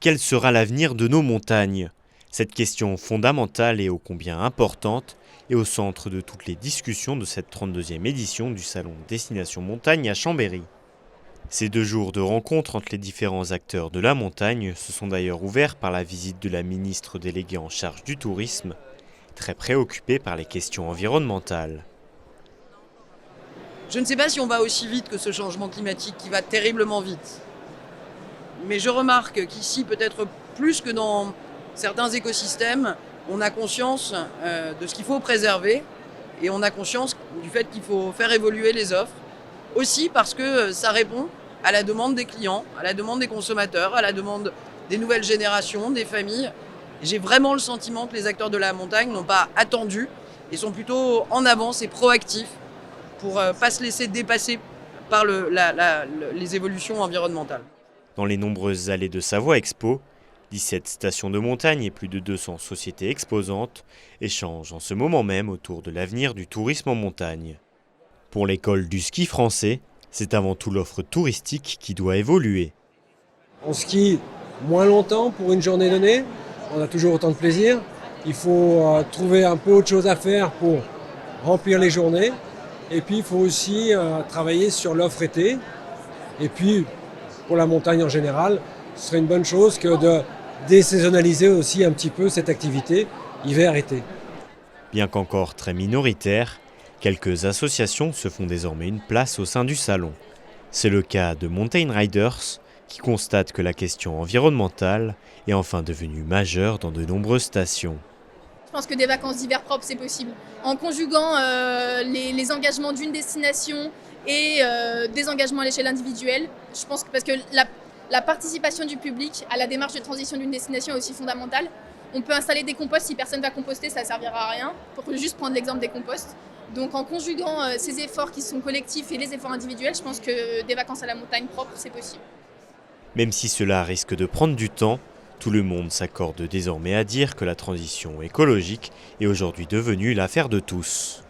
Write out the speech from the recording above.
Quel sera l'avenir de nos montagnes? Cette question fondamentale et ô combien importante est au centre de toutes les discussions de cette 32e édition du Salon Destination Montagne à Chambéry. Ces 2 jours de rencontres entre les différents acteurs de la montagne se sont d'ailleurs ouverts par la visite de la ministre déléguée en charge du tourisme, très préoccupée par les questions environnementales. Je ne sais pas si on va aussi vite que ce changement climatique qui va terriblement vite. Mais je remarque qu'ici, peut-être plus que dans certains écosystèmes, on a conscience de ce qu'il faut préserver et on a conscience du fait qu'il faut faire évoluer les offres. Aussi parce que ça répond à la demande des clients, à la demande des consommateurs, à la demande des nouvelles générations, des familles. J'ai vraiment le sentiment que les acteurs de la montagne n'ont pas attendu et sont plutôt en avance et proactifs pour ne pas se laisser dépasser par les évolutions environnementales. Dans les nombreuses allées de Savoie Expo, 17 stations de montagne et plus de 200 sociétés exposantes échangent en ce moment même autour de l'avenir du tourisme en montagne. Pour l'école du ski français, c'est avant tout l'offre touristique qui doit évoluer. On skie moins longtemps pour une journée donnée, on a toujours autant de plaisir. Il faut trouver un peu autre chose à faire pour remplir les journées. Et puis il faut aussi travailler sur l'offre été. Et puis pour la montagne en général, ce serait une bonne chose que de désaisonnaliser aussi un petit peu cette activité hiver-été. Bien qu'encore très minoritaire, quelques associations se font désormais une place au sein du salon. C'est le cas de Mountain Riders, qui constate que la question environnementale est enfin devenue majeure dans de nombreuses stations. Je pense que des vacances d'hiver propres, c'est possible. En conjuguant les engagements d'une destination et des engagements à l'échelle individuelle, je pense que parce que la participation du public à la démarche de transition d'une destination est aussi fondamentale. On peut installer des composts, si personne ne va composter, ça ne servira à rien, pour juste prendre l'exemple des composts. Donc en conjuguant ces efforts qui sont collectifs et les efforts individuels, je pense que des vacances à la montagne propres, c'est possible. Même si cela risque de prendre du temps, tout le monde s'accorde désormais à dire que la transition écologique est aujourd'hui devenue l'affaire de tous.